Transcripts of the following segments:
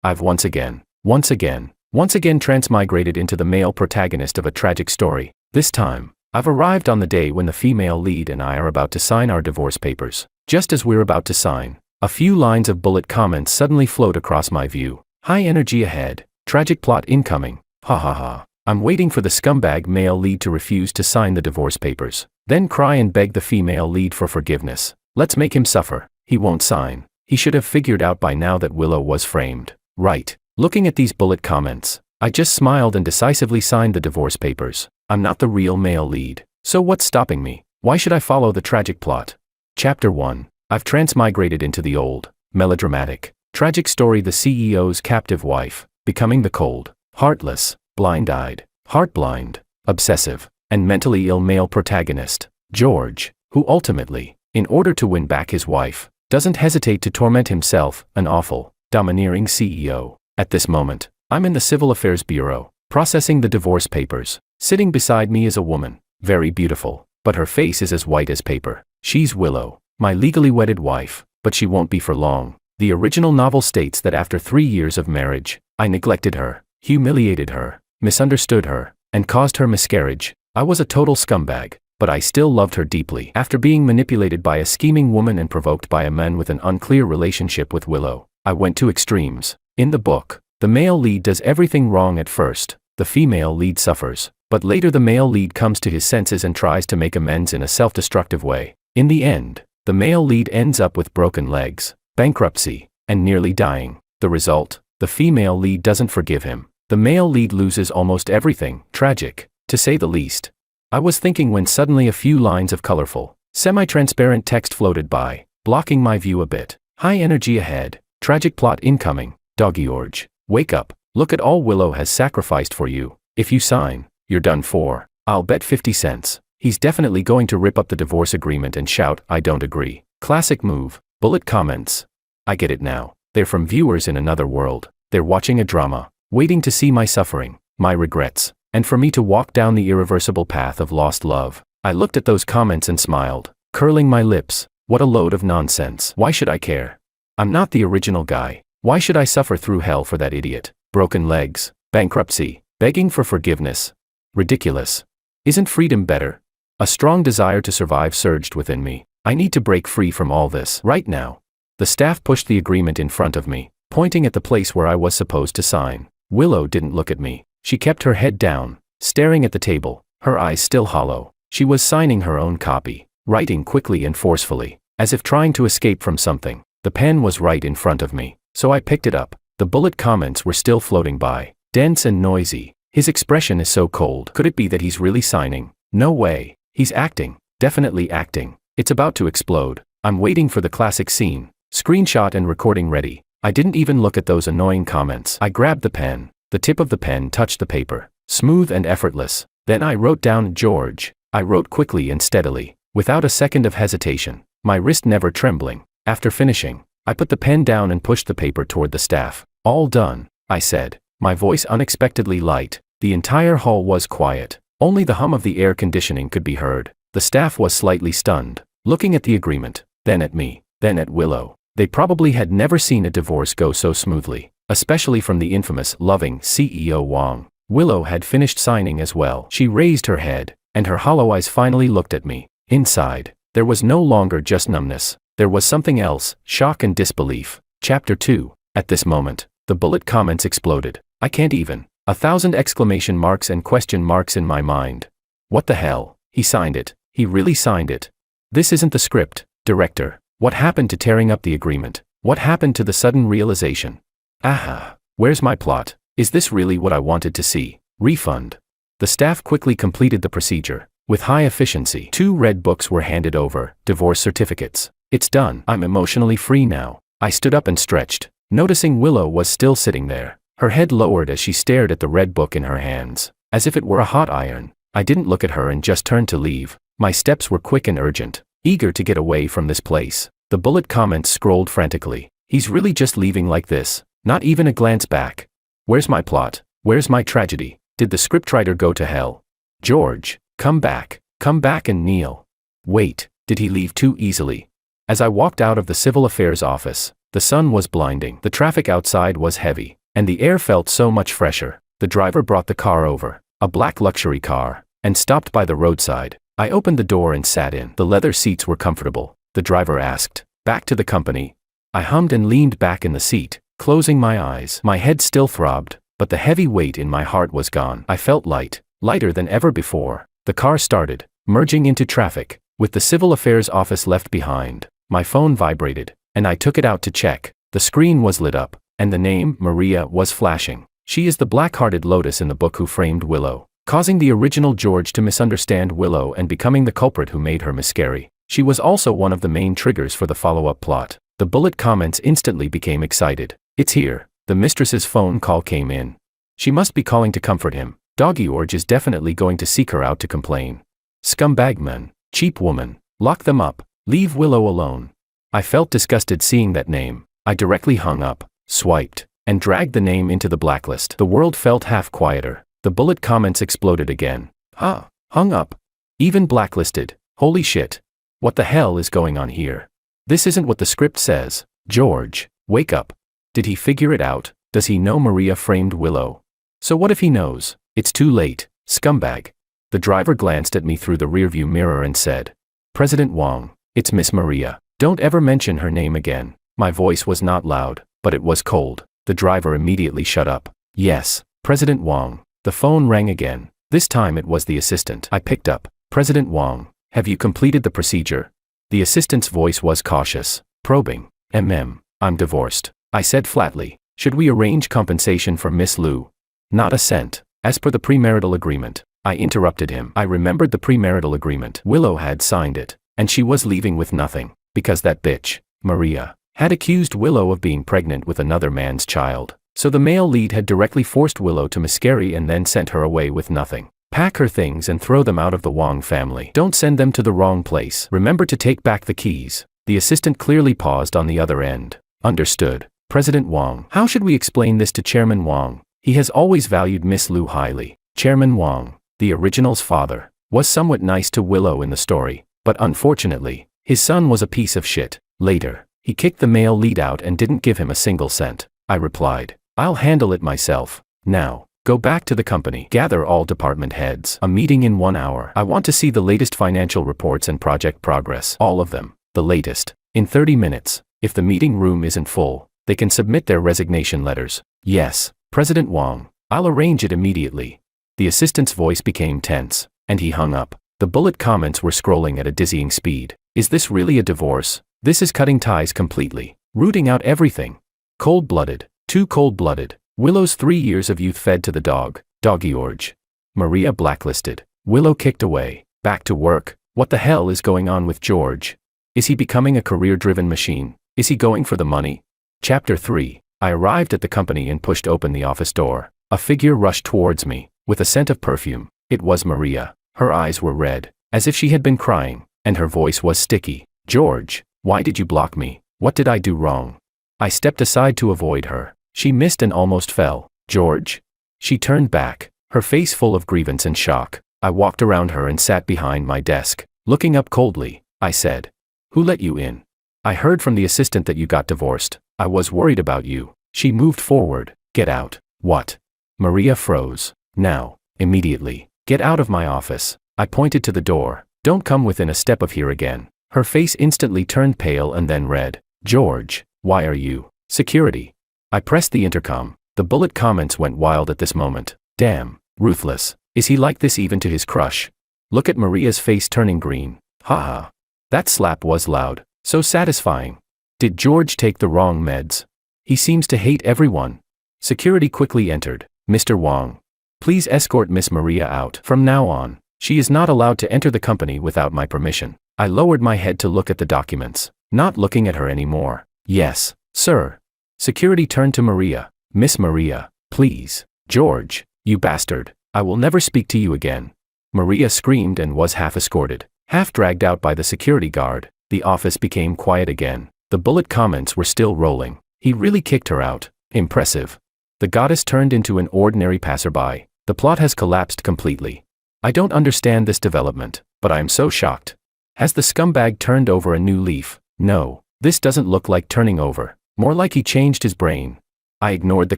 I've once again transmigrated into the male protagonist of a tragic story. This time, I've arrived on the day when the female lead and I are about to sign our divorce papers. Just as we're about to sign, a few lines of bullet comments suddenly float across my view. High energy ahead, tragic plot incoming, ha ha ha. I'm waiting for the scumbag male lead to refuse to sign the divorce papers, then cry and beg the female lead for forgiveness. Let's make him suffer. He won't sign. He should have figured out by now that Willow was framed. Right. Looking at these bullet comments, I just smiled and decisively signed the divorce papers. I'm not the real male lead. So what's stopping me? Why should I follow the tragic plot? Chapter 1. I've transmigrated into the old, melodramatic, tragic story: the CEO's captive wife, becoming the cold, heartless, blind-eyed, heart-blind, obsessive, and mentally ill male protagonist, George, who ultimately, in order to win back his wife, doesn't hesitate to torment himself, an awful, domineering CEO. At this moment, I'm in the Civil Affairs Bureau, processing the divorce papers. Sitting beside me is a woman, very beautiful, but her face is as white as paper. She's Willow, my legally wedded wife, but she won't be for long. The original novel states that after 3 years of marriage, I neglected her, humiliated her, misunderstood her, and caused her miscarriage. I was a total scumbag, but I still loved her deeply. After being manipulated by a scheming woman and provoked by a man with an unclear relationship with Willow, I went to extremes. In the book, the male lead does everything wrong at first. The female lead suffers, but later the male lead comes to his senses and tries to make amends in a self-destructive way. In the end, the male lead ends up with broken legs, bankruptcy, and nearly dying. The result, the female lead doesn't forgive him. The male lead loses almost everything. Tragic, to say the least. I was thinking when suddenly a few lines of colorful, semi-transparent text floated by, blocking my view a bit. High energy ahead, tragic plot incoming. George, wake up. Look at all Willow has sacrificed for you. If you sign, you're done for. I'll bet 50 cents. He's definitely going to rip up the divorce agreement and shout, "I don't agree." Classic move. Bullet comments. I get it now. They're from viewers in another world. They're watching a drama, waiting to see my suffering, my regrets, and for me to walk down the irreversible path of lost love. I looked at those comments and smiled, curling my lips. What a load of nonsense. Why should I care? I'm not the original guy. Why should I suffer through hell for that idiot? Broken legs, bankruptcy, begging for forgiveness. Ridiculous. Isn't freedom better? A strong desire to survive surged within me. I need to break free from all this right now. The staff pushed the agreement in front of me, pointing at the place where I was supposed to sign. Willow didn't look at me. She kept her head down, staring at the table, her eyes still hollow. She was signing her own copy, writing quickly and forcefully, as if trying to escape from something. The pen was right in front of me, so I picked it up. The bullet comments were still floating by, dense and noisy. His expression is so cold. Could it be that he's really signing? No way. He's acting. Definitely acting. It's about to explode. I'm waiting for the classic scene. Screenshot and recording ready. I didn't even look at those annoying comments. I grabbed the pen. The tip of the pen touched the paper. Smooth and effortless. Then I wrote down George. I wrote quickly and steadily, without a second of hesitation, my wrist never trembling. After finishing, I put the pen down and pushed the paper toward the staff. All done, I said, my voice unexpectedly light. The entire hall was quiet. Only the hum of the air conditioning could be heard. The staff was slightly stunned, looking at the agreement, then at me, then at Willow. They probably had never seen a divorce go so smoothly, especially from the infamous, loving CEO Wong. Willow had finished signing as well. She raised her head, and her hollow eyes finally looked at me. Inside, there was no longer just numbness. There was something else, shock and disbelief. Chapter 2. At this moment, the bullet comments exploded. I can't even. 1,000 exclamation marks and question marks in my mind. What the hell? He signed it. He really signed it. This isn't the script, director. What happened to tearing up the agreement? What happened to the sudden realization? Aha. Where's my plot? Is this really what I wanted to see? Refund. The staff quickly completed the procedure. With high efficiency, 2 red books were handed over, divorce certificates. It's done. I'm emotionally free now. I stood up and stretched, noticing Willow was still sitting there, her head lowered as she stared at the red book in her hands, as if it were a hot iron. I didn't look at her and just turned to leave. My steps were quick and urgent, eager to get away from this place. The bullet comments scrolled frantically. He's really just leaving like this, not even a glance back. Where's my plot? Where's my tragedy? Did the scriptwriter go to hell? George, come back and kneel. Wait, did he leave too easily? As I walked out of the Civil Affairs office, The sun was blinding. The traffic outside was heavy, and the air felt so much fresher. The driver brought the car over, a black luxury car, and stopped by the roadside. I opened the door and sat in. The leather seats were comfortable. The driver asked, "Back to the company?" I hummed and leaned back in the seat, closing my eyes. My head still throbbed, but the heavy weight in my heart was gone. I felt light, lighter than ever before. The car started, merging into traffic, with the civil affairs office left behind. My phone vibrated, and I took it out to check. The screen was lit up, and the name, Maria, was flashing. She is the black-hearted lotus in the book Who Framed Willow, causing the original George to misunderstand Willow and becoming the culprit who made her miscarry. She was also one of the main triggers for the follow-up plot. The bullet comments instantly became excited. "It's here." The mistress's phone call came in. She must be calling to comfort him. Doggy George is definitely going to seek her out to complain. Scumbag man, cheap woman, lock them up, leave Willow alone. I felt disgusted seeing that name. I directly hung up, swiped, and dragged the name into the blacklist. The world felt half quieter. The bullet comments exploded again. Hung up. Even blacklisted. Holy shit. What the hell is going on here? This isn't what the script says. George, wake up. Did he figure it out? Does he know Maria framed Willow? So what if he knows? It's too late, scumbag. The driver glanced at me through the rearview mirror and said, "President Wong, it's Miss Maria. Don't ever mention her name again." My voice was not loud, but it was cold. The driver immediately shut up. "Yes, President Wong." The phone rang again. This time it was the assistant. I picked up. "President Wong, have you completed the procedure?" The assistant's voice was cautious, probing. I'm divorced," I said flatly. "Should we arrange compensation for Miss Liu?" "Not a cent. As per the premarital agreement." I interrupted him. I remembered the premarital agreement. Willow had signed it, and she was leaving with nothing, because that bitch, Maria, had accused Willow of being pregnant with another man's child. So the male lead had directly forced Willow to miscarry and then sent her away with nothing. Pack her things and throw them out of the Wong family. Don't send them to the wrong place. Remember to take back the keys. The assistant clearly paused on the other end. Understood. President Wong. How should we explain this to Chairman Wong? He has always valued Miss Liu highly. Chairman Wong, the original's father, was somewhat nice to Willow in the story, but unfortunately, his son was a piece of shit. Later, he kicked the male lead out and didn't give him a single cent. I replied, "I'll handle it myself. Now, go back to the company. Gather all department heads. A meeting in 1 hour. I want to see the latest financial reports and project progress. All of them. The latest. In 30 minutes. If the meeting room isn't full, they can submit their resignation letters." "Yes, President Wong. I'll arrange it immediately." The assistant's voice became tense, and he hung up. The bullet comments were scrolling at a dizzying speed. Is this really a divorce? This is cutting ties completely. Rooting out everything. Cold-blooded. Too cold-blooded. Willow's 3 years of youth fed to the dog. Doggy George. Maria blacklisted. Willow kicked away. Back to work. What the hell is going on with George? Is he becoming a career-driven machine? Is he going for the money? Chapter 3. I arrived at the company and pushed open the office door. A figure rushed towards me, with a scent of perfume. It was Maria. Her eyes were red, as if she had been crying, and her voice was sticky. "George, why did you block me? What did I do wrong?" I stepped aside to avoid her. She missed and almost fell. "George?" She turned back, her face full of grievance and shock. I walked around her and sat behind my desk. Looking up coldly, I said, "Who let you in?" "I heard from the assistant that you got divorced. I was worried about you." She moved forward. "Get out." "What?" Maria froze. "Now, immediately. Get out of my office." I pointed to the door. "Don't come within a step of here again." Her face instantly turned pale and then red. "George, why are you?" "Security." I pressed the intercom. The bullet comments went wild at this moment. "Damn, ruthless. Is he like this even to his crush?" Look at Maria's face turning green. Haha. That slap was loud. So satisfying. Did George take the wrong meds? He seems to hate everyone. Security quickly entered. "Mr. Wong, please escort Miss Maria out. From now on, she is not allowed to enter the company without my permission." I lowered my head to look at the documents, not looking at her anymore. "Yes, sir." Security turned to Maria. "Miss Maria, please." "George, you bastard. I will never speak to you again." Maria screamed and was half escorted, half dragged out by the security guard. The office became quiet again. The bullet comments were still rolling. He really kicked her out. Impressive. The goddess turned into an ordinary passerby. The plot has collapsed completely. I don't understand this development, but I am so shocked. Has the scumbag turned over a new leaf? No, this doesn't look like turning over. More like he changed his brain. I ignored the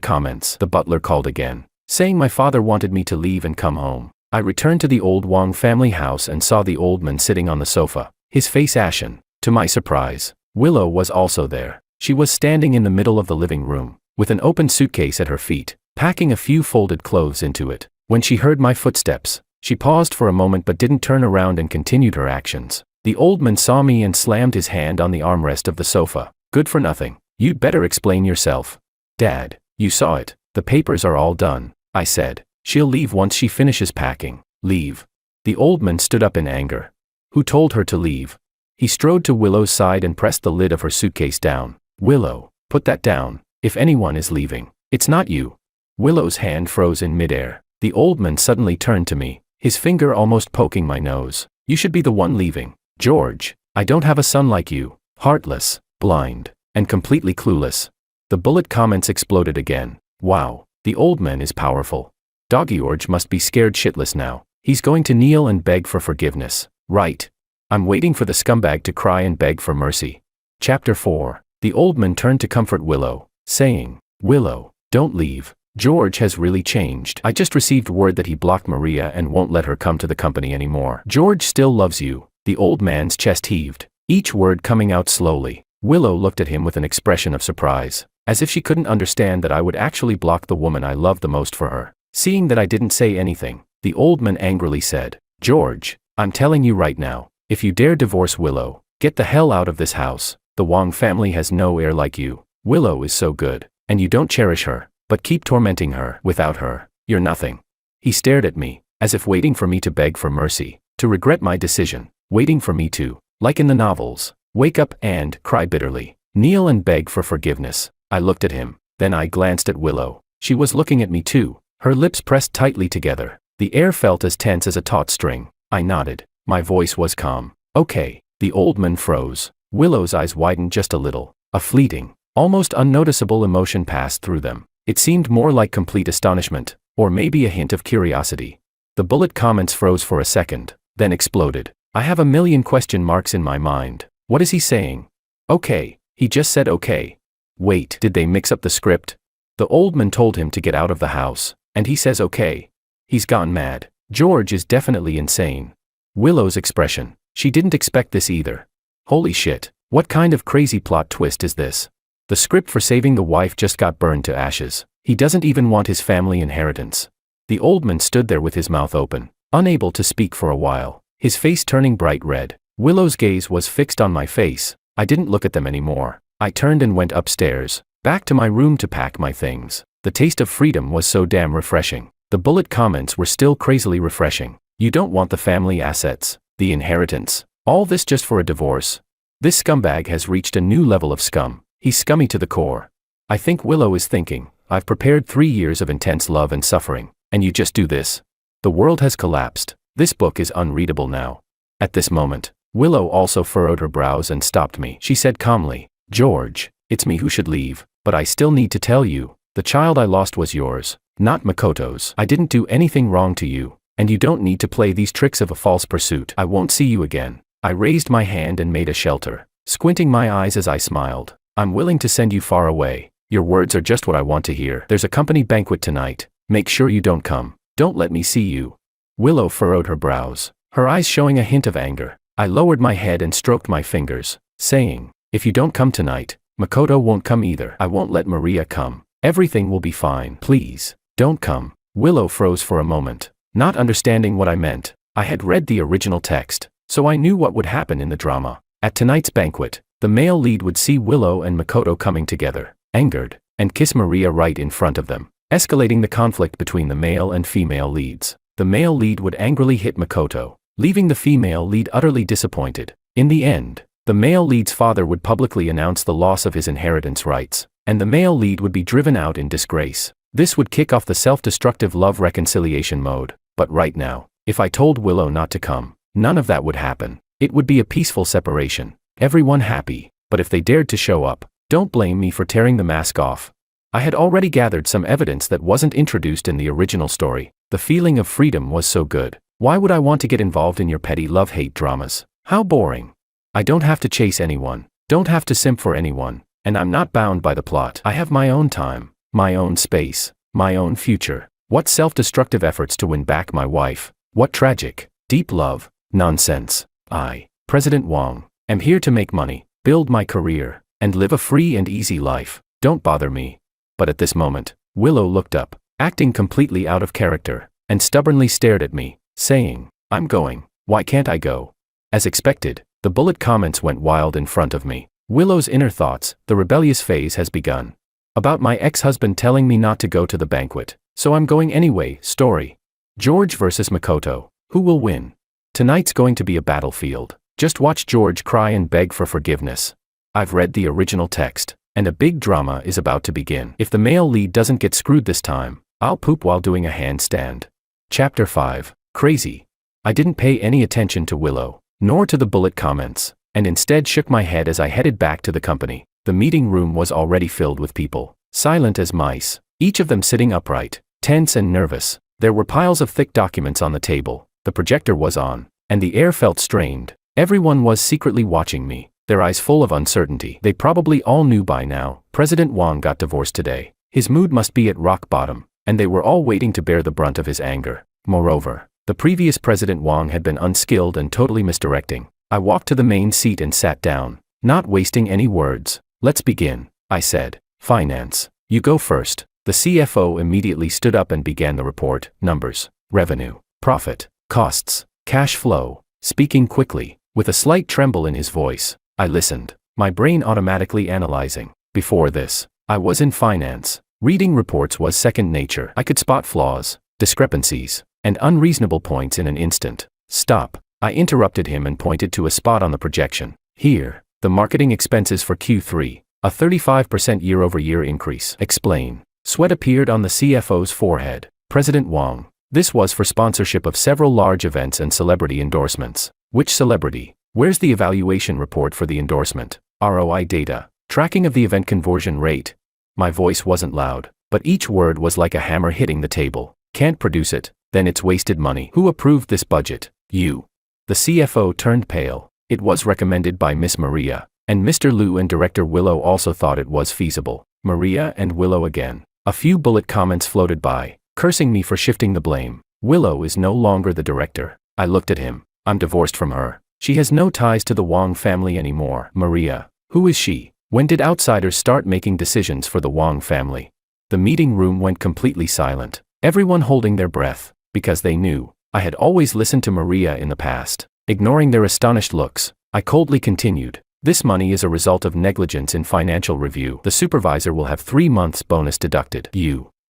comments. The butler called again, saying my father wanted me to leave and come home. I returned to the old Wang family house and saw the old man sitting on the sofa, his face ashen. To my surprise, Willow was also there. She was standing in the middle of the living room, with an open suitcase at her feet, packing a few folded clothes into it. When she heard my footsteps, she paused for a moment but didn't turn around and continued her actions. The old man saw me and slammed his hand on the armrest of the sofa. Good for nothing. You'd better explain yourself. Dad, you saw it. The papers are all done, I said. She'll leave once she finishes packing. Leave? The old man stood up in anger. Who told her to leave? He strode to Willow's side and pressed the lid of her suitcase down. Willow, put that down. If anyone is leaving, it's not you. Willow's hand froze in midair. The old man suddenly turned to me, his finger almost poking my nose. You should be the one leaving. George, I don't have a son like you. Heartless, blind, and completely clueless. The bullet comments exploded again. Wow, the old man is powerful. George must be scared shitless now. He's going to kneel and beg for forgiveness. Right. I'm waiting for the scumbag to cry and beg for mercy. Chapter 4. The old man turned to comfort Willow, saying, Willow, don't leave. George has really changed. I just received word that he blocked Maria and won't let her come to the company anymore. George still loves you. The old man's chest heaved, each word coming out slowly. Willow looked at him with an expression of surprise, as if she couldn't understand that I would actually block the woman I loved the most for her. Seeing that I didn't say anything, the old man angrily said, George, I'm telling you right now, if you dare divorce Willow, get the hell out of this house. The Wang family has no heir like you. Willow is so good, and you don't cherish her, but keep tormenting her. Without her, you're nothing. He stared at me, as if waiting for me to beg for mercy, to regret my decision, waiting for me to, like in the novels, wake up and cry bitterly, kneel and beg for forgiveness. I looked at him, then I glanced at Willow. She was looking at me too, her lips pressed tightly together. The air felt as tense as a taut string. I nodded. My voice was calm. Okay. The old man froze. Willow's eyes widened just a little. A fleeting, almost unnoticeable emotion passed through them. It seemed more like complete astonishment, or maybe a hint of curiosity. The bullet comments froze for a second, then exploded. I have a million question marks in my mind. What is he saying? Okay. He just said okay. Wait, did they mix up the script? The old man told him to get out of the house, and he says okay. He's gone mad. George is definitely insane. Willow's expression. She didn't expect this either. Holy shit, what kind of crazy plot twist is this? The script for saving the wife just got burned to ashes. He doesn't even want his family inheritance. The old man stood there with his mouth open, unable to speak for a while, his face turning bright red. Willow's gaze was fixed on my face. I didn't look at them anymore. I turned and went upstairs, back to my room to pack my things. The taste of freedom was so damn refreshing. The bullet comments were still crazily refreshing. You don't want the family assets, the inheritance. All this just for a divorce. This scumbag has reached a new level of scum. He's scummy to the core. I think Willow is thinking, I've prepared 3 years of intense love and suffering, and you just do this. The world has collapsed. This book is unreadable now. At this moment, Willow also furrowed her brows and stopped me. She said calmly, George, it's me who should leave, but I still need to tell you, the child I lost was yours, not Makoto's. I didn't do anything wrong to you, and you don't need to play these tricks of a false pursuit. I won't see you again. I raised my hand and made a shelter, squinting my eyes as I smiled. I'm willing to send you far away. Your words are just what I want to hear. There's a company banquet tonight. Make sure you don't come. Don't let me see you. Willow furrowed her brows, her eyes showing a hint of anger. I lowered my head and stroked my fingers, saying, if you don't come tonight, Makoto won't come either. I won't let Maria come. Everything will be fine. Please, don't come. Willow froze for a moment, not understanding what I meant. I had read the original text, so I knew what would happen in the drama. At tonight's banquet, the male lead would see Willow and Makoto coming together, angered, and kiss Maria right in front of them, escalating the conflict between the male and female leads. The male lead would angrily hit Makoto, leaving the female lead utterly disappointed. In the end, the male lead's father would publicly announce the loss of his inheritance rights, and the male lead would be driven out in disgrace. This would kick off the self-destructive love reconciliation mode. But right now, if I told Willow not to come, none of that would happen. It would be a peaceful separation, everyone happy. But if they dared to show up, don't blame me for tearing the mask off. I had already gathered some evidence that wasn't introduced in the original story. The feeling of freedom was so good. Why would I want to get involved in your petty love-hate dramas? How boring. I don't have to chase anyone, don't have to simp for anyone, And I'm not bound by the plot. I have my own time, my own space, my own future. What self-destructive efforts to win back my wife. What tragic, deep love. Nonsense. I, President Wang, am here to make money, build my career, and live a free and easy life. Don't bother me. But at this moment, Willow looked up, acting completely out of character, and stubbornly stared at me, saying, I'm going. Why can't I go? As expected, the bullet comments went wild in front of me. Willow's inner thoughts, the rebellious phase has begun. About my ex-husband telling me not to go to the banquet, so I'm going anyway. Story. George versus Makoto. Who will win? Tonight's going to be a battlefield. Just watch George cry and beg for forgiveness. I've read the original text, and a big drama is about to begin. If the male lead doesn't get screwed this time, I'll poop while doing a handstand. Chapter 5. Crazy. I didn't pay any attention to Willow, nor to the bullet comments, and instead shook my head as I headed back to the company. The meeting room was already filled with people, silent as mice, each of them sitting upright, tense and nervous. There were piles of thick documents on the table, the projector was on, and the air felt strained. Everyone was secretly watching me, their eyes full of uncertainty. They probably all knew by now, President Wang got divorced today. His mood must be at rock bottom, and they were all waiting to bear the brunt of his anger. Moreover, the previous President Wang had been unskilled and totally misdirecting. I walked to the main seat and sat down, not wasting any words. Let's begin, I said. Finance. You go first. The CFO immediately stood up and began the report. Numbers, revenue, profit, costs, cash flow, speaking quickly, with a slight tremble in his voice. I listened, my brain automatically analyzing. Before this, I was in finance. Reading reports was second nature. I could spot flaws, discrepancies, and unreasonable points in an instant. Stop. I interrupted him and pointed to a spot on the projection. Here, the marketing expenses for Q3, a 35% year-over-year increase. Explain. Sweat appeared on the CFO's forehead. President Wang. This was for sponsorship of several large events and celebrity endorsements. Which celebrity? Where's the evaluation report for the endorsement? ROI data. Tracking of the event conversion rate. My voice wasn't loud, but each word was like a hammer hitting the table. Can't produce it, then it's wasted money. Who approved this budget? You. The CFO turned pale. It was recommended by Miss Maria, and Mr. Liu and Director Willow also thought it was feasible. Maria and Willow again. A few bullet comments floated by, cursing me for shifting the blame. Willow is no longer the director. I looked at him. I'm divorced from her. She has no ties to the Wang family anymore. Maria. Who is she? When did outsiders start making decisions for the Wang family? The meeting room went completely silent, everyone holding their breath, because they knew I had always listened to Maria in the past. Ignoring their astonished looks, I coldly continued. This money is a result of negligence in financial review. The supervisor will have 3 months bonus deducted.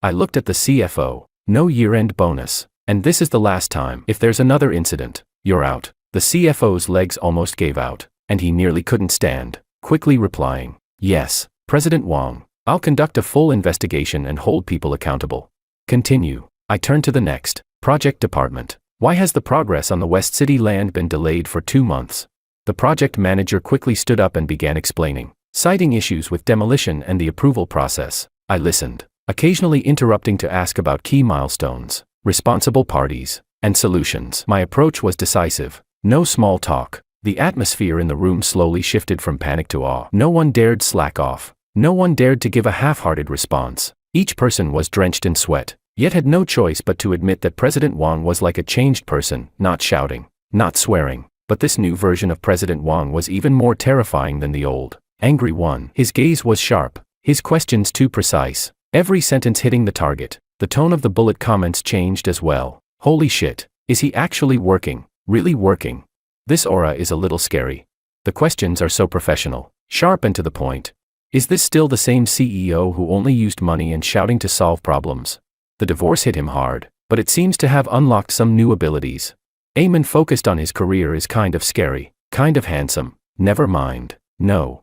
I looked at the CFO. No year-end bonus. And this is the last time. If there's another incident, you're out. The CFO's legs almost gave out, and he nearly couldn't stand, quickly replying, yes, President Wang, I'll conduct a full investigation and hold people accountable. Continue. I turned to the next project department. Why has the progress on the West City land been delayed for 2 months? The project manager quickly stood up and began explaining, citing issues with demolition and the approval process. I listened, occasionally interrupting to ask about key milestones, responsible parties, and solutions. My approach was decisive. No small talk. The atmosphere in the room slowly shifted from panic to awe. No one dared slack off. No one dared to give a half-hearted response. Each person was drenched in sweat, yet had no choice but to admit that President Wang was like a changed person, not shouting, not swearing. But this new version of President Wang was even more terrifying than the old, angry one. His gaze was sharp, his questions too precise, every sentence hitting the target. The tone of the bullet comments changed as well. Holy shit, is he actually working, really working? This aura is a little scary. The questions are so professional, sharp and to the point. Is this still the same CEO who only used money and shouting to solve problems? The divorce hit him hard, but it seems to have unlocked some new abilities. Eamon focused on his career is kind of scary, kind of handsome. Never mind. No,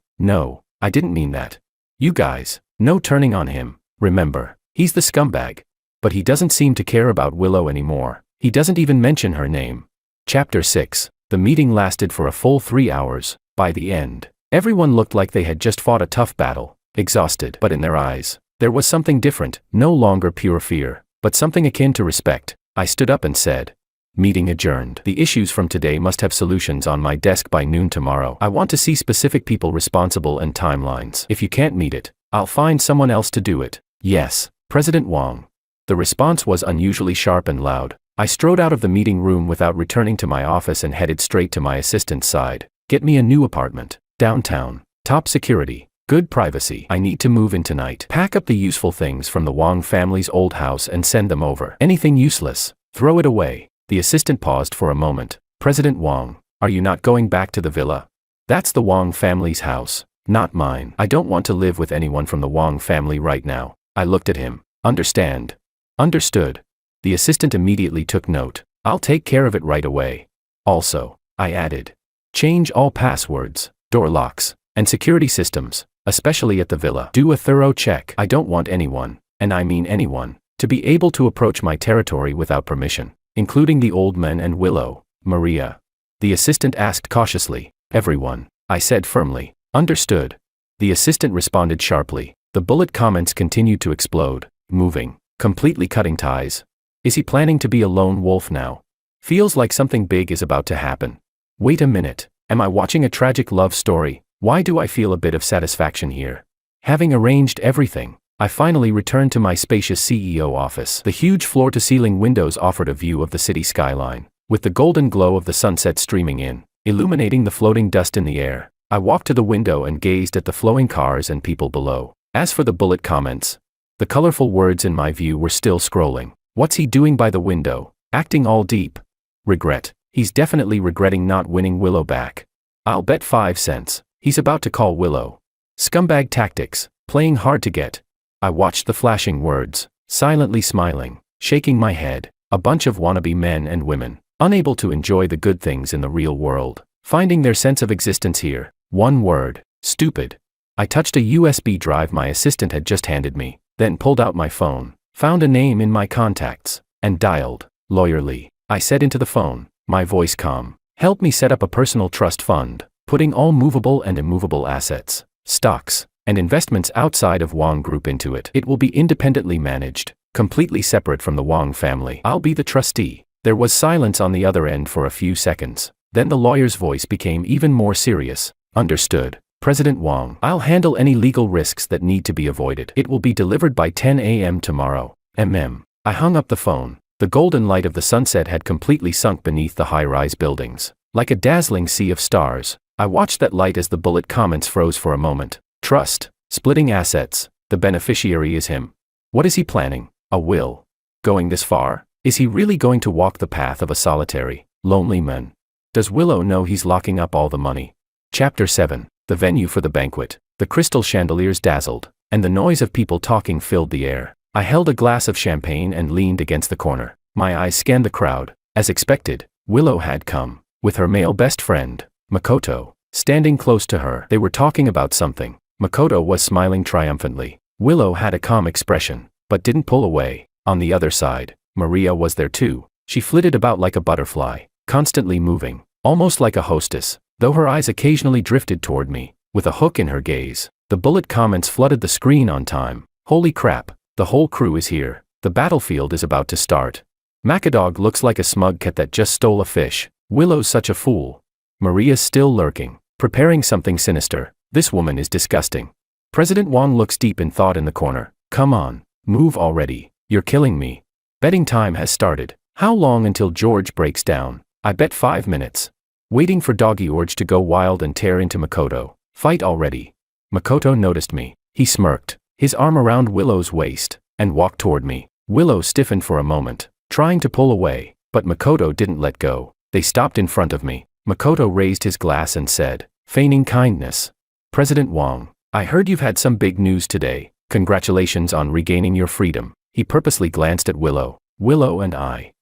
I didn't mean that. You guys, no turning on him. Remember, he's the scumbag. But he doesn't seem to care about Willow anymore. He doesn't even mention her name. Chapter 6. The meeting lasted for a full 3 hours. By the end, everyone looked like they had just fought a tough battle, exhausted. But in their eyes, there was something different, no longer pure fear, but something akin to respect. I stood up and said, Meeting adjourned. The issues from today must have solutions on my desk by noon tomorrow. I want to see specific people responsible and timelines. If you can't meet it, I'll find someone else to do it. Yes, President Wang. The response was unusually sharp and loud. I strode out of the meeting room without returning to my office and headed straight to my assistant's side. Get me a new apartment. Downtown. Top security. Good privacy. I need to move in tonight. Pack up the useful things from the Wang family's old house and send them over. Anything useless, throw it away. The assistant paused for a moment. President Wang, are you not going back to the villa? That's the Wang family's house, not mine. I don't want to live with anyone from the Wang family right now. I looked at him. Understand? Understood. The assistant immediately took note. I'll take care of it right away. Also, I added, change all passwords, door locks, and security systems, especially at the villa. Do a thorough check. I don't want anyone, and I mean anyone, to be able to approach my territory without permission, including the old men and Willow. Maria. The assistant asked cautiously. Everyone, I said firmly. Understood. The assistant responded sharply. The bullet comments continued to explode, moving, completely cutting ties. Is he planning to be a lone wolf now? Feels like something big is about to happen. Wait a minute, am I watching a tragic love story? Why do I feel a bit of satisfaction here? Having arranged everything, I finally returned to my spacious CEO office. The huge floor-to-ceiling windows offered a view of the city skyline, with the golden glow of the sunset streaming in, illuminating the floating dust in the air. I walked to the window and gazed at the flowing cars and people below. As for the bullet comments, the colorful words in my view were still scrolling. What's he doing by the window? Acting all deep. Regret. He's definitely regretting not winning Willow back. I'll bet 5 cents. He's about to call Willow. Scumbag tactics, playing hard to get. I watched the flashing words, silently smiling, shaking my head. A bunch of wannabe men and women, unable to enjoy the good things in the real world, finding their sense of existence here. One word, stupid. I touched a USB drive my assistant had just handed me, then pulled out my phone, found a name in my contacts, and dialed. Lawyer Lee. I said into the phone, my voice calm. Help me set up a personal trust fund, putting all movable and immovable assets, stocks, and investments outside of Wang Group into it. It will be independently managed, completely separate from the Wang family. I'll be the trustee. There was silence on the other end for a few seconds. Then the lawyer's voice became even more serious. Understood. President Wang, I'll handle any legal risks that need to be avoided. It will be delivered by 10 a.m. tomorrow. I hung up the phone. The golden light of the sunset had completely sunk beneath the high-rise buildings. Like a dazzling sea of stars, I watched that light as the bullet comments froze for a moment. Trust, splitting assets, the beneficiary is him. What is he planning? A will? Going this far? Is he really going to walk the path of a solitary, lonely man? Does Willow know he's locking up all the money? Chapter 7. The venue for the banquet. The crystal chandeliers dazzled, and the noise of people talking filled the air. I held a glass of champagne and leaned against the corner. My eyes scanned the crowd. As expected, Willow had come, with her male best friend, Makoto, standing close to her. They were talking about something. Makoto was smiling triumphantly. Willow had a calm expression, but didn't pull away. On the other side, Maria was there too. She flitted about like a butterfly, constantly moving, almost like a hostess, though her eyes occasionally drifted toward me, with a hook in her gaze. The bullet comments flooded the screen on time. Holy crap, the whole crew is here. The battlefield is about to start. Macadog looks like a smug cat that just stole a fish. Willow's such a fool. Maria's still lurking, preparing something sinister. This woman is disgusting. President Wang looks deep in thought in the corner. Come on, move already. You're killing me. Betting time has started. How long until George breaks down? I bet 5 minutes. Waiting for Doggy George to go wild and tear into Makoto. Fight already. Makoto noticed me. He smirked, his arm around Willow's waist, and walked toward me. Willow stiffened for a moment, trying to pull away, but Makoto didn't let go. They stopped in front of me. Makoto raised his glass and said, feigning kindness, President Wang, I heard you've had some big news today. Congratulations on regaining your freedom. He purposely glanced at Willow. Willow and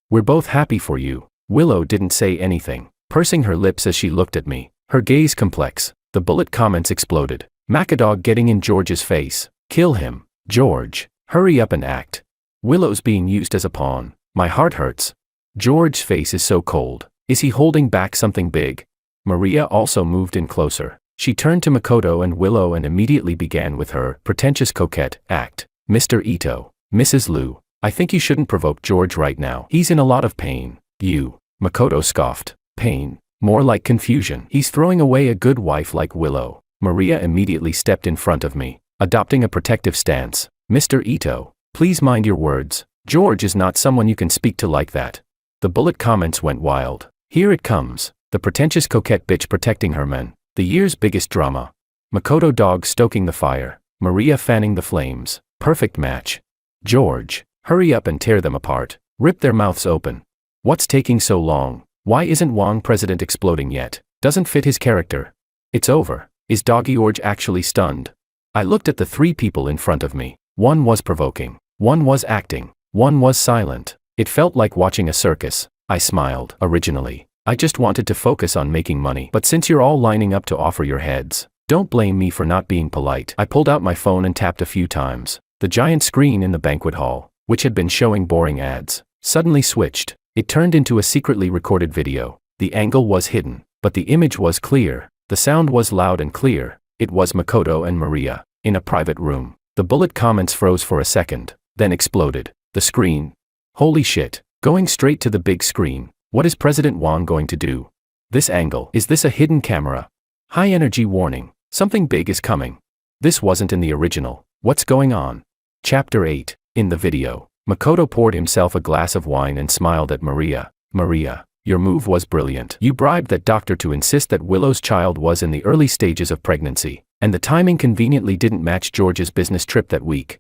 we're both happy for you. Willow didn't say anything, pursing her lips as she looked at me, her gaze complex. The bullet comments exploded. Macadog getting in George's face. Kill him. George, hurry up and act. Willow's being used as a pawn. My heart hurts. George's face is so cold. Is he holding back something big? Maria also moved in closer. She turned to Makoto and Willow and immediately began with her pretentious coquette act. Mr. Ito, Mrs. Liu, I think you shouldn't provoke George right now. He's in a lot of pain. You. Makoto scoffed. Pain. More like confusion. He's throwing away a good wife like Willow. Maria immediately stepped in front of me, adopting a protective stance. Mr. Ito, please mind your words. George is not someone you can speak to like that. The bullet comments went wild. Here it comes. The pretentious coquette bitch protecting her men. The year's biggest drama. Makoto dog stoking the fire. Maria fanning the flames. Perfect match. George, hurry up and tear them apart. Rip their mouths open. What's taking so long? Why isn't Wong president exploding yet? Doesn't fit his character. It's over. Is Doggy George actually stunned? I looked at the three people in front of me. One was provoking. One was acting. One was silent. It felt like watching a circus. I smiled. Originally, I just wanted to focus on making money. But since you're all lining up to offer your heads, don't blame me for not being polite. I pulled out my phone and tapped a few times. The giant screen in the banquet hall, which had been showing boring ads, suddenly switched. It turned into a secretly recorded video. The angle was hidden, but the image was clear. The sound was loud and clear. It was Makoto and Maria, in a private room. The bullet comments froze for a second, then exploded. The screen. Holy shit. Going straight to the big screen. What is President Wong going to do? This angle. Is this a hidden camera? High energy warning. Something big is coming. This wasn't in the original. What's going on? Chapter 8. In the video, Makoto poured himself a glass of wine and smiled at Maria. Maria, your move was brilliant. You bribed that doctor to insist that Willow's child was in the early stages of pregnancy, and the timing conveniently didn't match George's business trip that week.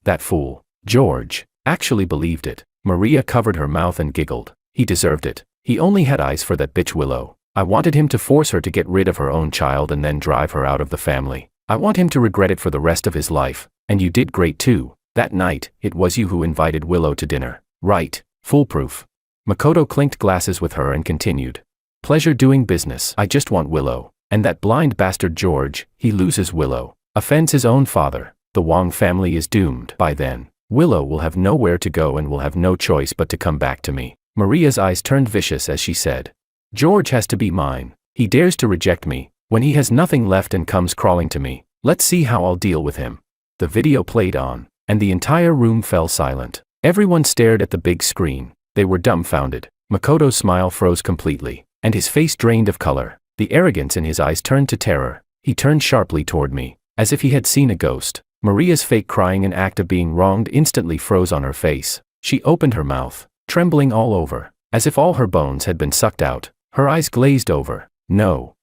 That fool, George, actually believed it. Maria covered her mouth and giggled. He deserved it. He only had eyes for that bitch Willow. I wanted him to force her to get rid of her own child and then drive her out of the family. I want him to regret it for the rest of his life. And you did great too. That night, it was you who invited Willow to dinner. Right. Foolproof. Makoto clinked glasses with her and continued. Pleasure doing business. I just want Willow. And that blind bastard George, he loses Willow. Offends his own father. The Wong family is doomed. By then, Willow will have nowhere to go and will have no choice but to come back to me. Maria's eyes turned vicious as she said. George has to be mine. He dares to reject me, when he has nothing left and comes crawling to me. Let's see how I'll deal with him. The video played on, and the entire room fell silent. Everyone stared at the big screen. They were dumbfounded. Makoto's smile froze completely, and his face drained of color. The arrogance in his eyes turned to terror. He turned sharply toward me, as if he had seen a ghost. Maria's fake crying and act of being wronged instantly froze on her face. She opened her mouth, trembling all over, as if all her bones had been sucked out. Her eyes glazed over. No.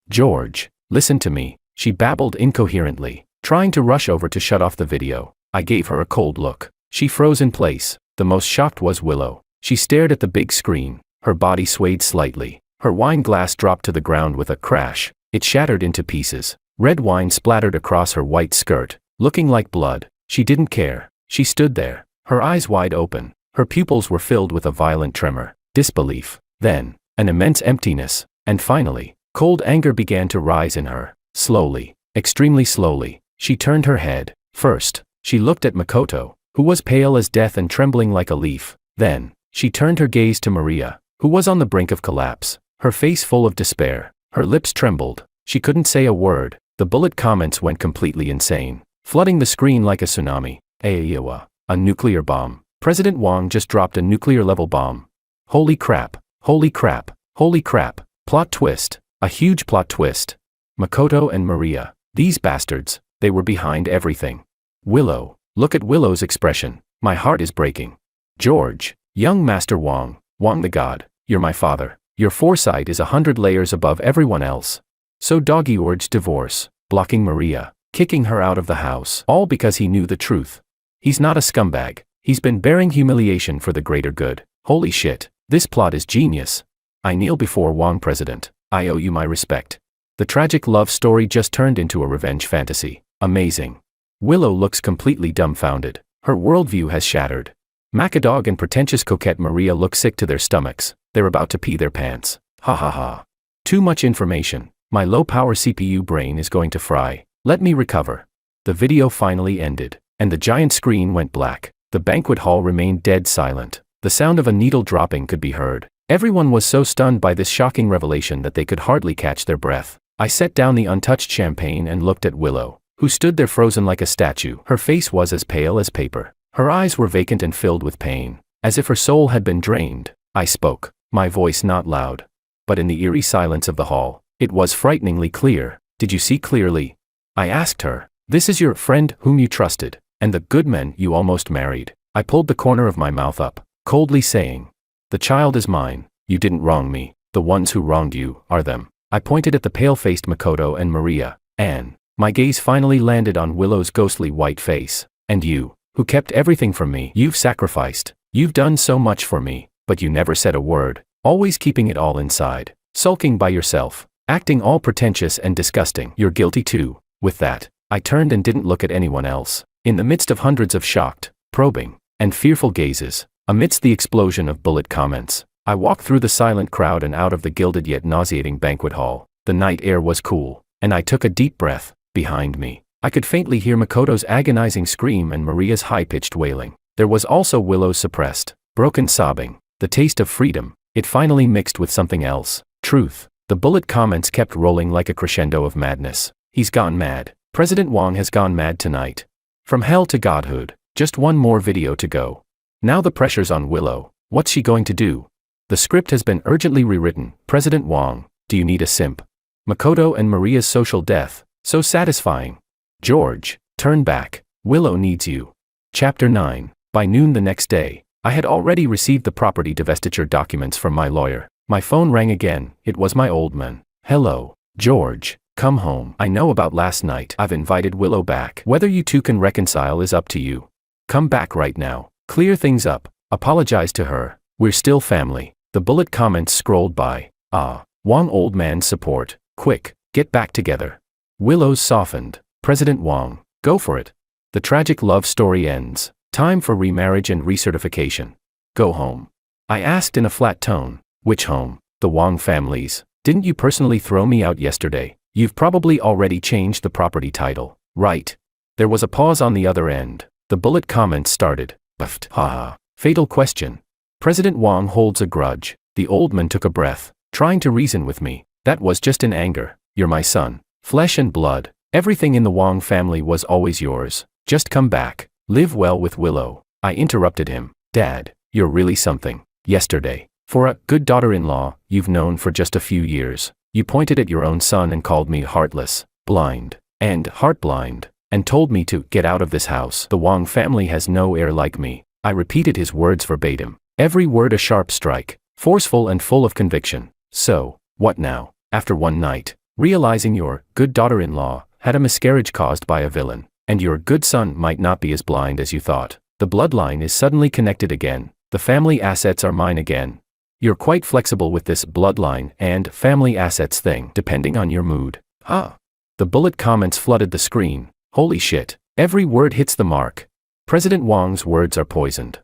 George, listen to me, she babbled incoherently, trying to rush over to shut off the video. I gave her a cold look. She froze in place. The most shocked was Willow. She stared at the big screen. Her body swayed slightly. Her wine glass dropped to the ground with a crash. It shattered into pieces. Red wine splattered across her white skirt, looking like blood. She didn't care. She stood there, her eyes wide open. Her pupils were filled with a violent tremor, disbelief, then, an immense emptiness, and finally, cold anger began to rise in her. Slowly, extremely slowly, she turned her head. First, she looked at Makoto, who was pale as death and trembling like a leaf. Then, she turned her gaze to Maria, who was on the brink of collapse, her face full of despair. Her lips trembled. She couldn't say a word. The bullet comments went completely insane, flooding the screen like a tsunami. A nuclear bomb. President Wong just dropped a nuclear-level bomb. Holy crap, holy crap, holy crap. Plot twist. A huge plot twist. Makoto and Maria, these bastards, they were behind everything. Willow, look at Willow's expression. My heart is breaking. George, young Master Wong, Wong the God, you're my father. Your foresight is 100 layers above everyone else. So Doggy urged divorce, blocking Maria, kicking her out of the house, all because he knew the truth. He's not a scumbag. He's been bearing humiliation for the greater good. Holy shit, this plot is genius. I kneel before Wong President. I owe you my respect. The tragic love story just turned into a revenge fantasy. Amazing. Willow looks completely dumbfounded. Her worldview has shattered. Macadog and pretentious coquette Maria look sick to their stomachs. They're about to pee their pants. Ha ha ha. Too much information. My low-power CPU brain is going to fry. Let me recover. The video finally ended, and the giant screen went black. The banquet hall remained dead silent. The sound of a needle dropping could be heard. Everyone was so stunned by this shocking revelation that they could hardly catch their breath. I set down the untouched champagne and looked at Willow, who stood there frozen like a statue. Her face was as pale as paper. Her eyes were vacant and filled with pain, as if her soul had been drained. I spoke, my voice not loud. But in the eerie silence of the hall, it was frighteningly clear. Did you see clearly? I asked her. This is your friend whom you trusted, and the good men you almost married. I pulled the corner of my mouth up, coldly saying, the child is mine. You didn't wrong me. The ones who wronged you are them. I pointed at the pale-faced Makoto and Maria. Anne. My gaze finally landed on Willow's ghostly white face. And you, who kept everything from me. You've sacrificed. You've done so much for me, but you never said a word, always keeping it all inside, sulking by yourself, acting all pretentious and disgusting. You're guilty too. With that, I turned and didn't look at anyone else. In the midst of hundreds of shocked, probing, and fearful gazes, amidst the explosion of bullet comments, I walked through the silent crowd and out of the gilded yet nauseating banquet hall. The night air was cool, and I took a deep breath. Behind me, I could faintly hear Makoto's agonizing scream and Maria's high-pitched wailing. There was also Willow's suppressed, broken sobbing. The taste of freedom, it finally mixed with something else. Truth. The bullet comments kept rolling like a crescendo of madness. He's gone mad. President Wang has gone mad tonight. From hell to godhood. Just one more video to go. Now the pressure's on Willow. What's she going to do? The script has been urgently rewritten. President Wang, do you need a simp? Makoto and Maria's social death, so satisfying. George, turn back. Willow needs you. Chapter 9. By noon the next day, I had already received the property divestiture documents from my lawyer. My phone rang again. It was my old man. Hello, George, come home. I know about last night. I've invited Willow back. Whether you two can reconcile is up to you. Come back right now. Clear things up. Apologize to her. We're still family. The bullet comments scrolled by. Wang old man's support. Quick, get back together. Willow's softened. President Wang, go for it. The tragic love story ends. Time for remarriage and recertification. Go home. I asked in a flat tone. Which home? The Wang family's. Didn't you personally throw me out yesterday? You've probably already changed the property title, right? There was a pause on the other end. The bullet comments started. Buffed. Haha. Fatal question. President Wang holds a grudge. The old man took a breath, trying to reason with me. That was just in anger. You're my son. Flesh and blood. Everything in the Wang family was always yours. Just come back. Live well with Willow. I interrupted him. Dad, you're really something. Yesterday, for a good daughter-in-law you've known for just a few years, you pointed at your own son and called me heartless, blind, and heart-blind, and told me to get out of this house. The Wang family has no heir like me. I repeated his words verbatim. Every word a sharp strike, forceful and full of conviction. So, what now? After one night, realizing your good daughter-in-law had a miscarriage caused by a villain, and your good son might not be as blind as you thought. The bloodline is suddenly connected again. The family assets are mine again. You're quite flexible with this bloodline and family assets thing, depending on your mood. The bullet comments flooded the screen. Holy shit. Every word hits the mark. President Wang's words are poisoned.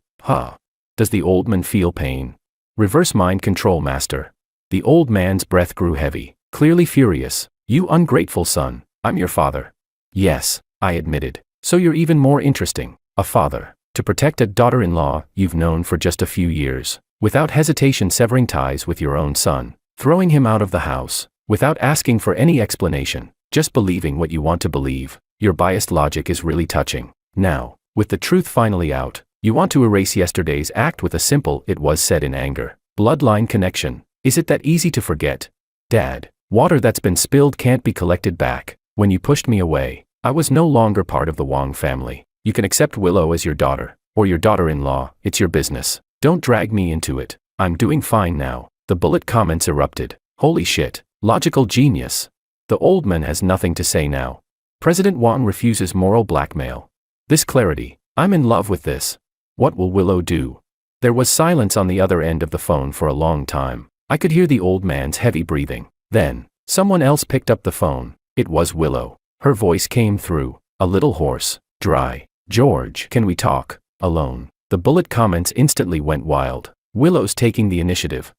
Does the old man feel pain? Reverse mind control master. The old man's breath grew heavy, clearly furious. You ungrateful son. I'm your father. Yes, I admitted. So you're even more interesting. A father. To protect a daughter-in-law you've known for just a few years. Without hesitation severing ties with your own son. Throwing him out of the house. Without asking for any explanation. Just believing what you want to believe. Your biased logic is really touching. Now, with the truth finally out, you want to erase yesterday's act with a simple "it was said in anger." Bloodline connection. Is it that easy to forget? Dad, water that's been spilled can't be collected back. When you pushed me away, I was no longer part of the Wang family. You can accept Willow as your daughter, or your daughter-in-law, it's your business. Don't drag me into it. I'm doing fine now. The bullet comments erupted. Holy shit, logical genius. The old man has nothing to say now. President Wang refuses moral blackmail. This clarity, I'm in love with this. What will Willow do? There was silence on the other end of the phone for a long time. I could hear the old man's heavy breathing. Then, someone else picked up the phone. It was Willow. Her voice came through, a little hoarse, dry. George, can we talk? Alone. The bullet comments instantly went wild. Willow's taking the initiative.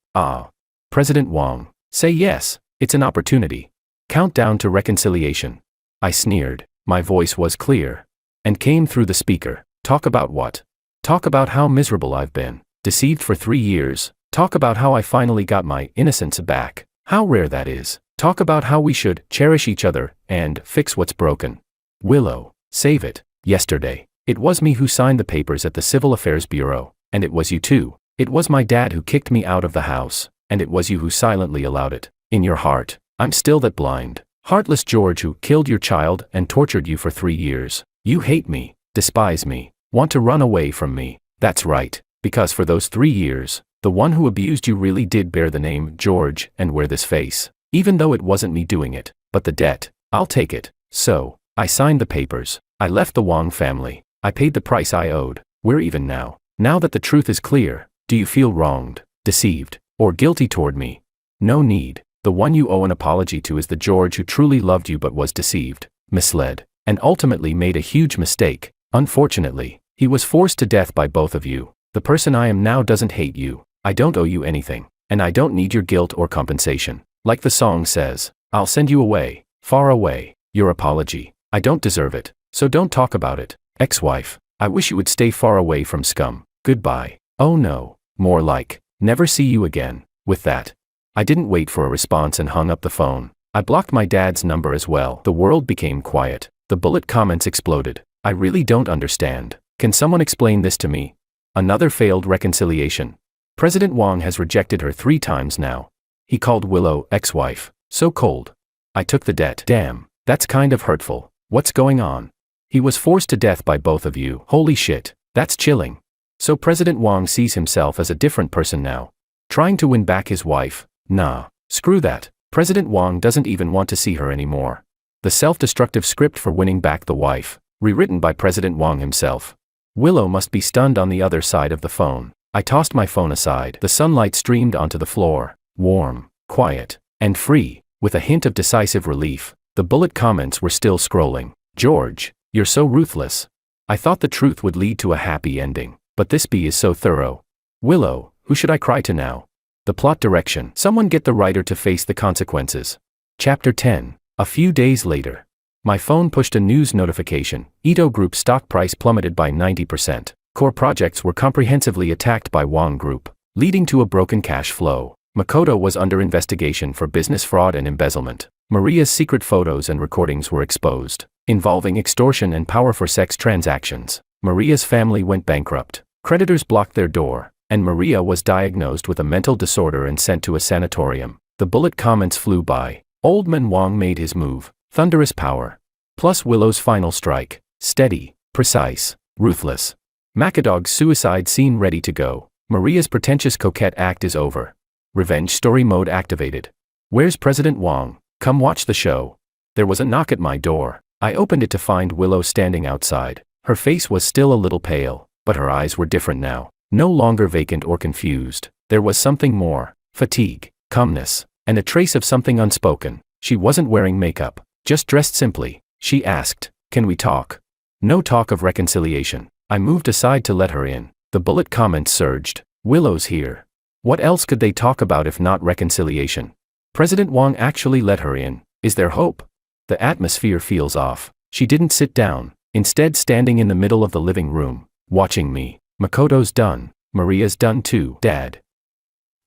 President Wang, say yes, it's an opportunity. Countdown to reconciliation. I sneered. My voice was clear. And came through the speaker. Talk about what? Talk about how miserable I've been. Deceived for 3 years. Talk about how I finally got my innocence back. How rare that is. Talk about how we should cherish each other and fix what's broken. Willow, save it. Yesterday, it was me who signed the papers at the Civil Affairs Bureau, and it was you too. It was my dad who kicked me out of the house, and it was you who silently allowed it. In your heart, I'm still that blind, heartless George who killed your child and tortured you for 3 years. You hate me, despise me, want to run away from me. That's right, because for those 3 years, the one who abused you really did bear the name George and wear this face. Even though it wasn't me doing it, but the debt, I'll take it. So, I signed the papers. I left the Wong family. I paid the price I owed. We're even now. Now that the truth is clear, do you feel wronged, deceived, or guilty toward me? No need. The one you owe an apology to is the George who truly loved you but was deceived, misled, and ultimately made a huge mistake. Unfortunately, he was forced to death by both of you. The person I am now doesn't hate you. I don't owe you anything, and I don't need your guilt or compensation. Like the song says, I'll send you away, far away. Your apology. I don't deserve it, so don't talk about it. Ex-wife, I wish you would stay far away from scum. Goodbye. Oh no, more like, never see you again. With that, I didn't wait for a response and hung up the phone. I blocked my dad's number as well. The world became quiet. The bullet comments exploded. I really don't understand. Can someone explain this to me? Another failed reconciliation. President Wong has rejected her 3 times now. He called Willow ex-wife. So cold. I took the debt. Damn, that's kind of hurtful. What's going on? He was forced to death by both of you. Holy shit, that's chilling. So President Wong sees himself as a different person now. Trying to win back his wife? Nah, screw that. President Wong doesn't even want to see her anymore. The self-destructive script for winning back the wife, rewritten by President Wong himself. Willow must be stunned on the other side of the phone. I tossed my phone aside. The sunlight streamed onto the floor, warm, quiet, and free, with a hint of decisive relief. The bullet comments were still scrolling. George, you're so ruthless. I thought the truth would lead to a happy ending, but this bee is so thorough. Willow, who should I cry to now? The plot direction. Someone get the writer to face the consequences. Chapter 10. A few days later. My phone pushed a news notification. Ito Group stock price plummeted by 90%. Core projects were comprehensively attacked by Wong Group, leading to a broken cash flow. Makoto was under investigation for business fraud and embezzlement. Maria's secret photos and recordings were exposed, involving extortion and power for sex transactions. Maria's family went bankrupt. Creditors blocked their door, and Maria was diagnosed with a mental disorder and sent to a sanatorium. The bullet comments flew by. Old Man Wong made his move. Thunderous power. Plus Willow's final strike. Steady, precise, ruthless. Macadog's suicide scene ready to go. Maria's pretentious coquette act is over. Revenge story mode activated. Where's President Wong? Come watch the show. There was a knock at my door. I opened it to find Willow standing outside. Her face was still a little pale, but her eyes were different now. No longer vacant or confused. There was something more. Fatigue, calmness, and a trace of something unspoken. She wasn't wearing makeup, just dressed simply. She asked, "Can we talk?" No talk of reconciliation. I moved aside to let her in. The bullet comments surged. Willow's here. What else could they talk about if not reconciliation? President Wong actually let her in. Is there hope? The atmosphere feels off. She didn't sit down, instead standing in the middle of the living room, watching me. Makoto's done. Maria's done too. Dad.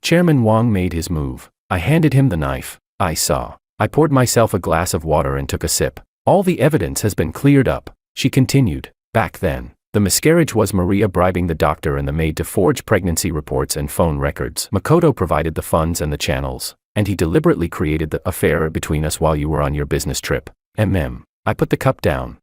Chairman Wong made his move. I handed him the knife. I saw. I poured myself a glass of water and took a sip. All the evidence has been cleared up. She continued. Back then, the miscarriage was Maria bribing the doctor and the maid to forge pregnancy reports and phone records. Makoto provided the funds and the channels, and he deliberately created the affair between us while you were on your business trip. I put the cup down.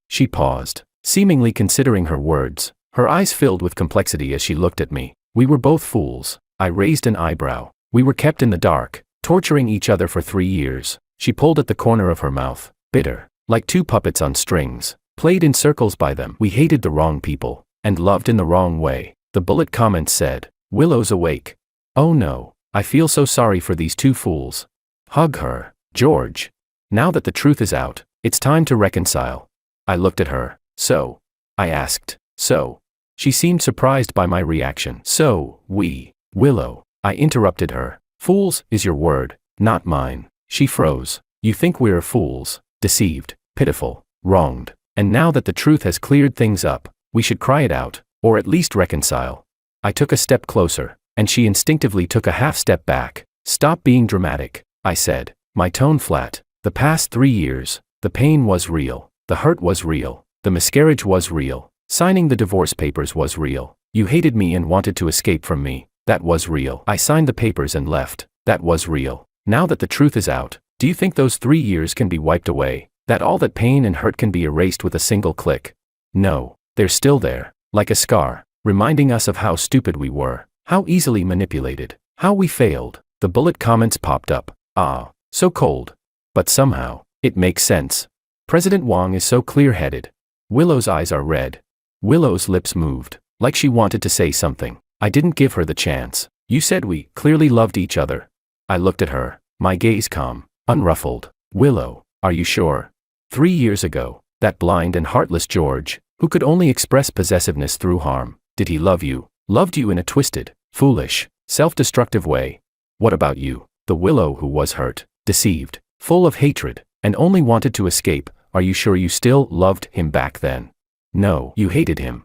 She paused, seemingly considering her words. Her eyes filled with complexity as she looked at me. We were both fools. I raised an eyebrow. We were kept in the dark, torturing each other for 3 years. She pulled at the corner of her mouth. Bitter, like 2 puppets on strings, played in circles by them. We hated the wrong people, and loved in the wrong way. The bullet comments said. Willow's awake. Oh no, I feel so sorry for these 2 fools. Hug her, George. Now that the truth is out, it's time to reconcile. I looked at her. So? I asked. So? She seemed surprised by my reaction. So, Willow. I interrupted her. Fools is your word, not mine. She froze. You think we're fools, deceived, pitiful, wronged. And now that the truth has cleared things up, we should cry it out, or at least reconcile. I took a step closer, and she instinctively took a half step back. Stop being dramatic, I said, my tone flat. The past 3 years, the pain was real, the hurt was real, the miscarriage was real, signing the divorce papers was real. You hated me and wanted to escape from me. That was real. I signed the papers and left. That was real. Now that the truth is out, do you think those 3 years can be wiped away? That all that pain and hurt can be erased with a single click? No, they're still there, like a scar, reminding us of how stupid we were, how easily manipulated, how we failed. The bullet comments popped up. Ah, so cold. But somehow, it makes sense. President Wang is so clear-headed. Willow's eyes are red. Willow's lips moved, like she wanted to say something. I didn't give her the chance. You said we clearly loved each other. I looked at her, my gaze calm, unruffled. Willow, are you sure? 3 years ago, that blind and heartless George, who could only express possessiveness through harm, did he love you? Loved you in a twisted, foolish, self-destructive way? What about you? The Willow who was hurt, deceived, full of hatred, and only wanted to escape. Are you sure you still loved him back then? No, you hated him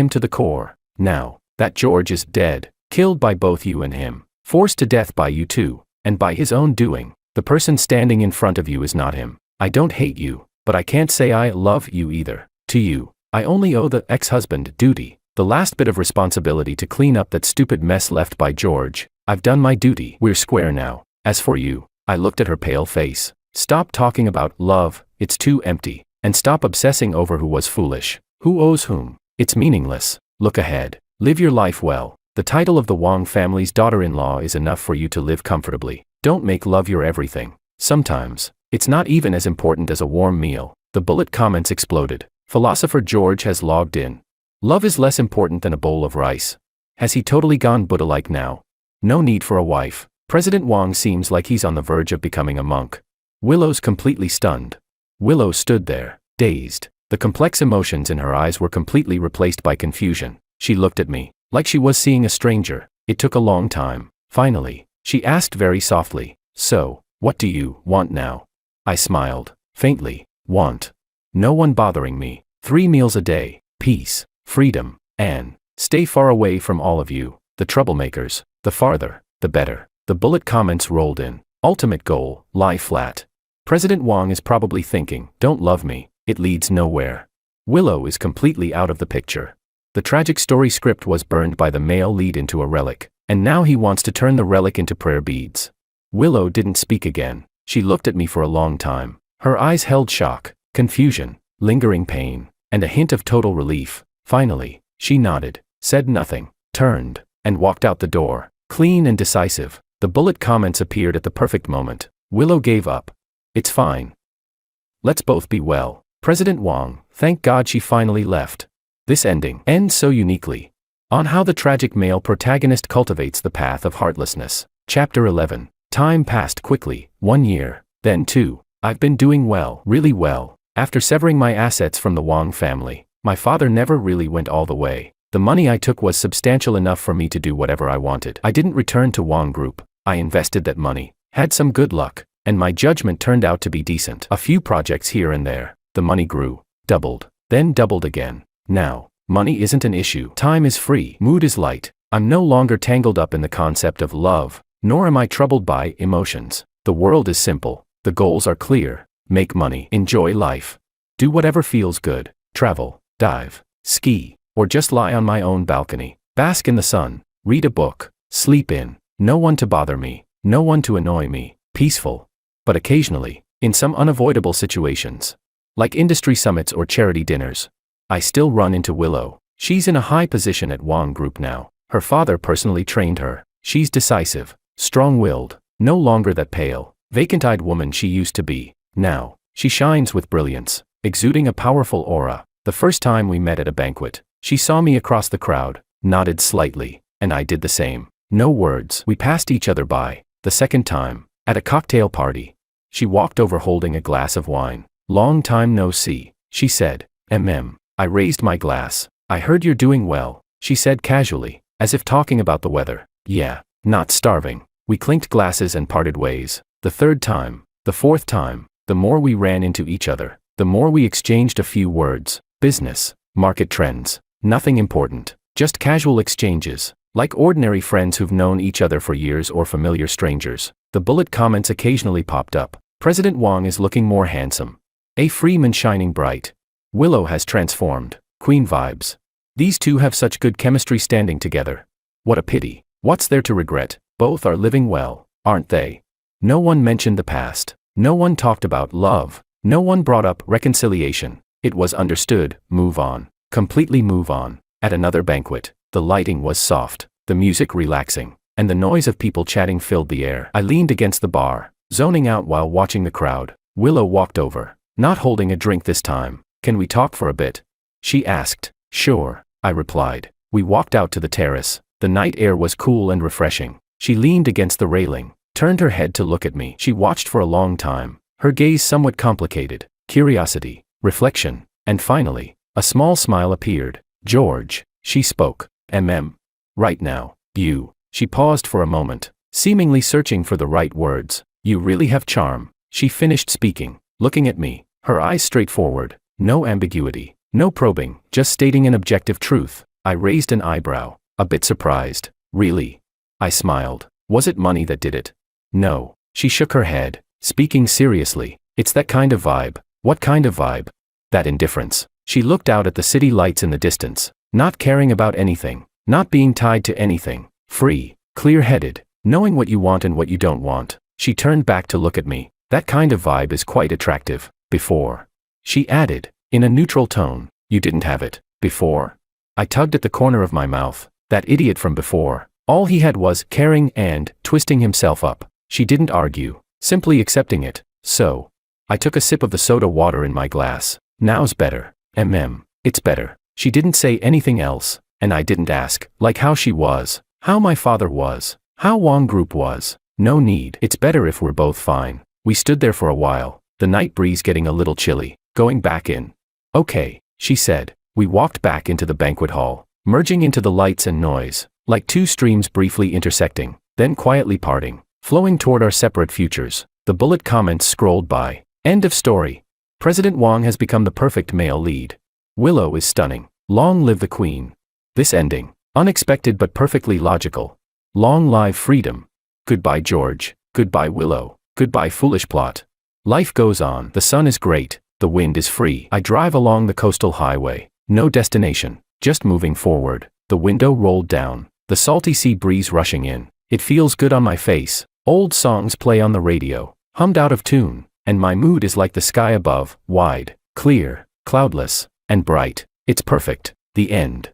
to the core. Now, that George is dead, killed by both you and him, forced to death by you too, and by his own doing. The person standing in front of you is not him. I don't hate you, but I can't say I love you either. To you, I only owe the ex-husband duty, the last bit of responsibility to clean up that stupid mess left by George. I've done my duty. We're square now. As for you, I looked at her pale face. Stop talking about love, it's too empty, and stop obsessing over who was foolish, who owes whom. It's meaningless. Look ahead. Live your life well. The title of the Wang family's daughter-in-law is enough for you to live comfortably. Don't make love your everything. Sometimes, it's not even as important as a warm meal. The bullet comments exploded. Philosopher George has logged in. Love is less important than a bowl of rice. Has he totally gone Buddha-like now? No need for a wife. President Wang seems like he's on the verge of becoming a monk. Willow's completely stunned. Willow stood there, dazed. The complex emotions in her eyes were completely replaced by confusion. She looked at me, like she was seeing a stranger. It took a long time. Finally, she asked very softly, so, what do you want now? I smiled, faintly. Want. No one bothering me. 3 meals a day. Peace. Freedom. And stay far away from all of you, the troublemakers. The farther, the better. The bullet comments rolled in. Ultimate goal, lie flat. President Wang is probably thinking, don't love me, it leads nowhere. Willow is completely out of the picture. The tragic story script was burned by the male lead into a relic, and now he wants to turn the relic into prayer beads. Willow didn't speak again. She looked at me for a long time. Her eyes held shock, confusion, lingering pain, and a hint of total relief. Finally, she nodded, said nothing, turned, and walked out the door, clean and decisive. The bullet comments appeared at the perfect moment. Willow gave up. It's fine. Let's both be well. President Wang, thank God she finally left. This ending ends so uniquely. On how the tragic male protagonist cultivates the path of heartlessness. Chapter 11. Time passed quickly. 1 year, then 2. I've been doing well, really well. After severing my assets from the Wang family, my father never really went all the way. The money I took was substantial enough for me to do whatever I wanted. I didn't return to Wang Group. I invested that money, had some good luck, and my judgment turned out to be decent. A few projects here and there. The money grew, doubled, then doubled again. Now, money isn't an issue. Time is free. Mood is light. I'm no longer tangled up in the concept of love, nor am I troubled by emotions. The world is simple. The goals are clear. Make money. Enjoy life. Do whatever feels good. Travel, dive, ski, or just lie on my own balcony. Bask in the sun. Read a book. Sleep in. No one to bother me. No one to annoy me. Peaceful. But occasionally, in some unavoidable situations, like industry summits or charity dinners, I still run into Willow. She's in a high position at Wang Group now. Her father personally trained her. She's decisive, strong-willed, no longer that pale, vacant-eyed woman she used to be. Now, she shines with brilliance, exuding a powerful aura. The first time we met at a banquet, she saw me across the crowd, nodded slightly, and I did the same. No words. We passed each other by. The second time, at a cocktail party, she walked over holding a glass of wine. Long time no see, she said. I raised my glass. I heard you're doing well, she said casually, as if talking about the weather. Yeah, not starving. We clinked glasses and parted ways. The third time, the fourth time, the more we ran into each other, the more we exchanged a few words. Business, market trends, nothing important, just casual exchanges, like ordinary friends who've known each other for years or familiar strangers. The bullet comments occasionally popped up. President Wang is looking more handsome. A Freeman shining bright. Willow has transformed. Queen vibes. These two have such good chemistry standing together. What a pity. What's there to regret? Both are living well, aren't they? No one mentioned the past. No one talked about love. No one brought up reconciliation. It was understood, move on. Completely move on. At another banquet, the lighting was soft, the music relaxing, and the noise of people chatting filled the air. I leaned against the bar, zoning out while watching the crowd. Willow walked over, not holding a drink this time. Can we talk for a bit? She asked. Sure, I replied. We walked out to the terrace. The night air was cool and refreshing. She leaned against the railing, turned her head to look at me. She watched for a long time, her gaze somewhat complicated. Curiosity, reflection, and finally, a small smile appeared. George, she spoke. Right now, you. She paused for a moment, seemingly searching for the right words. You really have charm. She finished speaking, looking at me, her eyes straightforward, no ambiguity, no probing, just stating an objective truth. I raised an eyebrow, a bit surprised. Really? I smiled. Was it money that did it? No. She shook her head, speaking seriously. It's that kind of vibe. What kind of vibe? That indifference. She looked out at the city lights in the distance, not caring about anything, not being tied to anything, free, clear-headed, knowing what you want and what you don't want. She turned back to look at me. That kind of vibe is quite attractive. Before. She added, in a neutral tone, you didn't have it, before. I tugged at the corner of my mouth. That idiot from before. All he had was caring and twisting himself up. She didn't argue, simply accepting it. So. I took a sip of the soda water in my glass. Now's better. It's better. She didn't say anything else, and I didn't ask, like how she was, how my father was, how Wong Group was. No need. It's better if we're both fine. We stood there for a while, the night breeze getting a little chilly, going back in. Okay, she said. We walked back into the banquet hall, merging into the lights and noise, like two streams briefly intersecting, then quietly parting, flowing toward our separate futures. The bullet comments scrolled by. End of story. President Wong has become the perfect male lead. Willow is stunning. Long live the queen. This ending, unexpected but perfectly logical. Long live freedom. Goodbye George, goodbye Willow, goodbye foolish plot. Life goes on. The sun is great, the wind is free. I drive along the coastal highway. No destination, just moving forward. The window rolled down, the salty sea breeze rushing in. It feels good on my face. Old songs play on the radio, hummed out of tune, and my mood is like the sky above, wide, clear, cloudless, and bright. It's perfect. The end.